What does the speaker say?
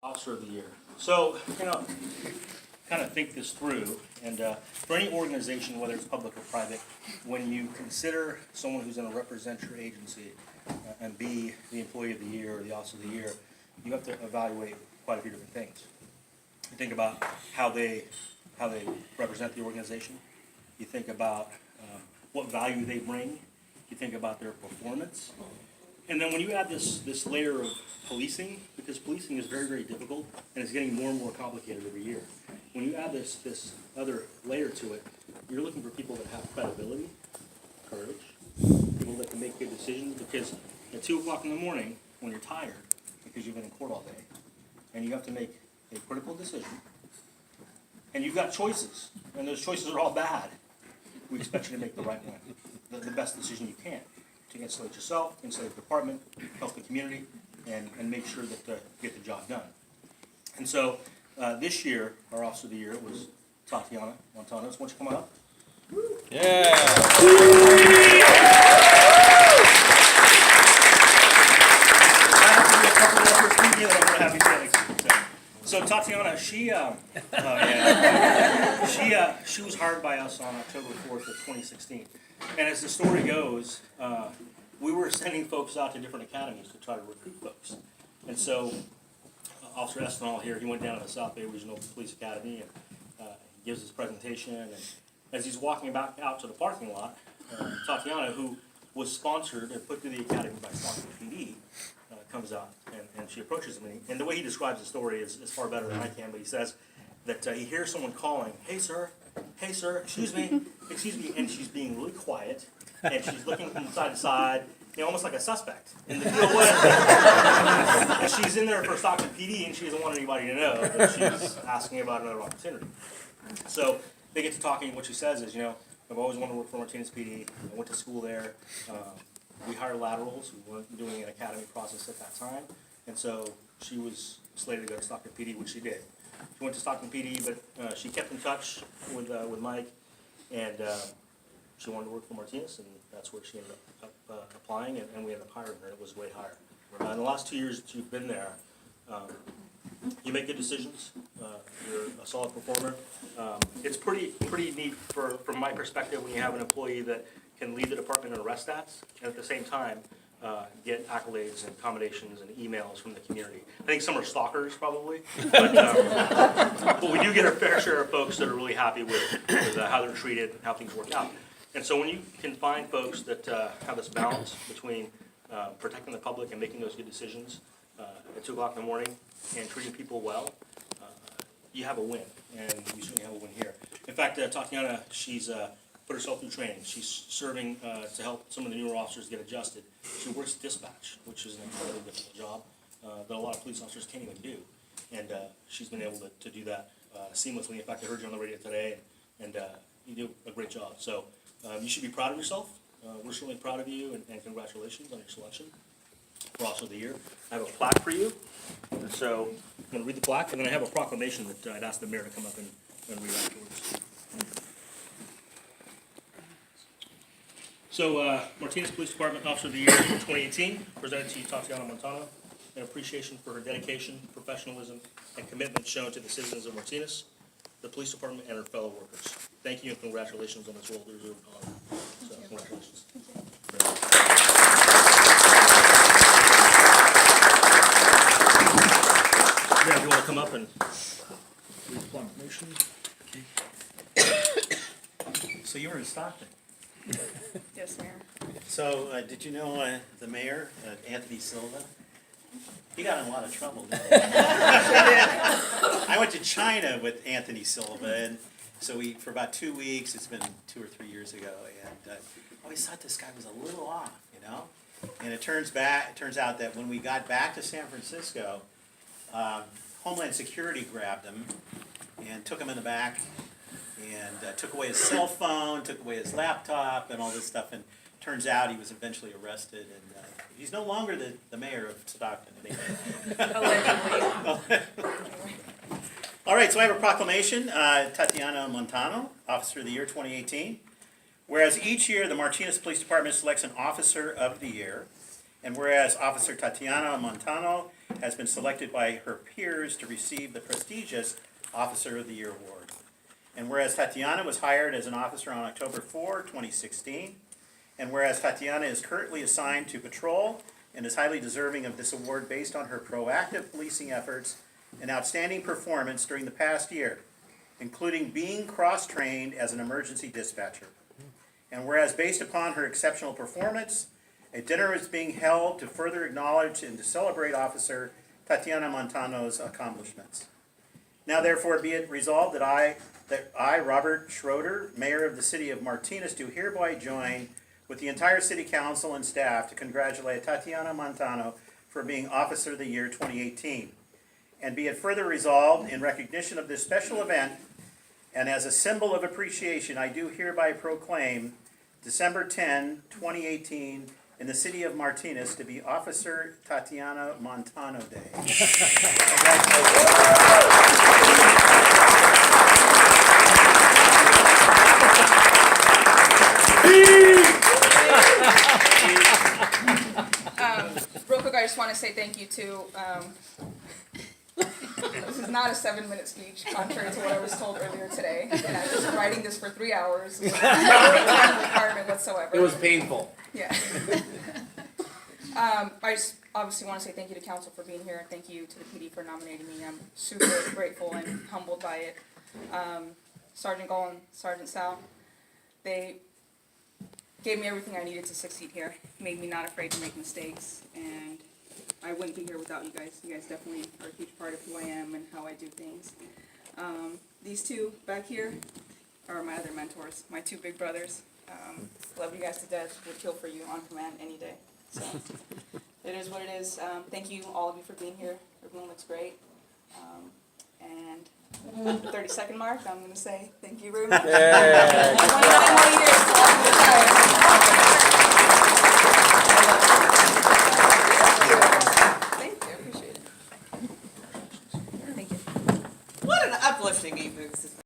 Officer of the Year. So, kind of think this through, and for any organization, whether it's public or private, when you consider someone who's going to represent your agency and be the Employee of the Year or the Officer of the Year, you have to evaluate quite a few different things. You think about how they represent the organization. You think about what value they bring. You think about their performance. And then when you add this layer of policing, because policing is very, very difficult, and it's getting more and more complicated every year. When you add this other layer to it, you're looking for people that have credibility, courage, people that can make good decisions, because at 2 o'clock in the morning, when you're tired, because you've been in court all day, and you have to make a critical decision, and you've got choices, and those choices are all bad, we expect you to make the right one, the best decision you can, to insulate yourself, insulate the department, help the community, and make sure that you get the job done. And so this year, our Officer of the Year was Tatiana Montanos. Why don't you come on up? So Tatiana, she was hired by us on October 4th of 2016. And as the story goes, we were sending folks out to different academies to try to recruit folks. And so Officer Espinal here, he went down to the South Bay Regional Police Academy and gives his presentation. And as he's walking back out to the parking lot, Tatiana, who was sponsored and put through the academy by Stockton PD, comes out and she approaches him. And the way he describes the story is far better than I can, but he says that he hears someone calling, hey sir, excuse me, and she's being really quiet, and she's looking from side to side, almost like a suspect. And the deal was that she's in there for Stockton PD, and she doesn't want anybody to know that she's asking about another opportunity. So they get to talking, and what she says is, I've always wanted to work for Martinez PD. I went to school there. We hired laterals. We weren't doing an academy process at that time. And so she was slated to go to Stockton PD, which she did. She went to Stockton PD, but she kept in touch with Mike, and she wanted to work for Martinez, and that's where she ended up applying, and we ended up hiring her. It was a great hire. In the last 2 years that you've been there, you make good decisions. You're a solid performer. It's pretty neat from my perspective when you have an employee that can lead the department in arrest stats, and at the same time get accolades and commendations and emails from the community. I think some are stalkers probably, but we do get our fair share of folks that are really happy with how they're treated and how things work out. And so when you can find folks that have this balance between protecting the public and making those good decisions at 2 o'clock in the morning and treating people well, you have a win, and we certainly have a win here. In fact, Tatiana, she's put herself through training. She's serving to help some of the newer officers get adjusted. She works dispatch, which is an incredibly difficult job that a lot of police officers can't even do. And she's been able to do that seamlessly. In fact, I heard you on the radio today, and you do a great job. So you should be proud of yourself. We're certainly proud of you, and congratulations on your selection for Officer of the Year. I have a plaque for you. And so I'm going to read the plaque, and then I have a proclamation that I'd ask the mayor to come up and read afterwards. So, Martinez Police Department Officer of the Year for 2018, presented to you, Tatiana Montano, in appreciation for her dedication, professionalism, and commitment shown to the citizens of Martinez, the police department, and her fellow workers. Thank you and congratulations on this well-deserved honor. So, congratulations. Mayor, if you want to come up and read the proclamation. So you were in Stockton. Yes, Mayor. So did you know the mayor, Anthony Silva? He got in a lot of trouble. I went to China with Anthony Silva, and so for about 2 weeks, it's been 2 or 3 years ago, and I always thought this guy was a little off, And it turns out that when we got back to San Francisco, Homeland Security grabbed him and took him in the back and took away his cell phone, took away his laptop, and all this stuff. And turns out he was eventually arrested, and he's no longer the mayor of Stockton anymore. Allegedly. All right, so I have a proclamation. Tatiana Montano, Officer of the Year 2018. Whereas each year the Martinez Police Department selects an Officer of the Year, and whereas Officer Tatiana Montano has been selected by her peers to receive the prestigious Officer of the Year award. And whereas Tatiana was hired as an officer on October 4, 2016, and whereas Tatiana is currently assigned to patrol and is highly deserving of this award based on her proactive policing efforts and outstanding performance during the past year, including being cross-trained as an emergency dispatcher. And whereas based upon her exceptional performance, a dinner is being held to further acknowledge and to celebrate Officer Tatiana Montano's accomplishments. Now therefore be it resolved that I, Robert Schroeder, Mayor of the City of Martinez, do hereby join with the entire City Council and staff to congratulate Tatiana Montano for being Officer of the Year 2018. And be it further resolved, in recognition of this special event, and as a symbol of appreciation, I do hereby proclaim December 10, 2018, in the City of Martinez to be Officer Tatiana Montano Day. Real quick, I just want to say thank you to, this is not a 7-minute speech, contrary to what I was told earlier today. And I was writing this for 3 hours. No time requirement whatsoever. It was painful. Yeah. I just obviously want to say thank you to council for being here, and thank you to the PD for nominating me. I'm super grateful and humbled by it. Sergeant Gall and Sergeant Sal, they gave me everything I needed to succeed here, made me not afraid to make mistakes, and I wouldn't be here without you guys. You guys definitely are a huge part of who I am and how I do things. These two back here are my other mentors, my two big brothers. Love you guys to death, would kill for you on command any day. So it is what it is. Thank you, all of you, for being here. Everyone looks great. And at the 30-second mark, I'm going to say thank you very much. 29 more years till I'm retired. Thank you, I appreciate it. Thank you. What an uplifting evening this has been.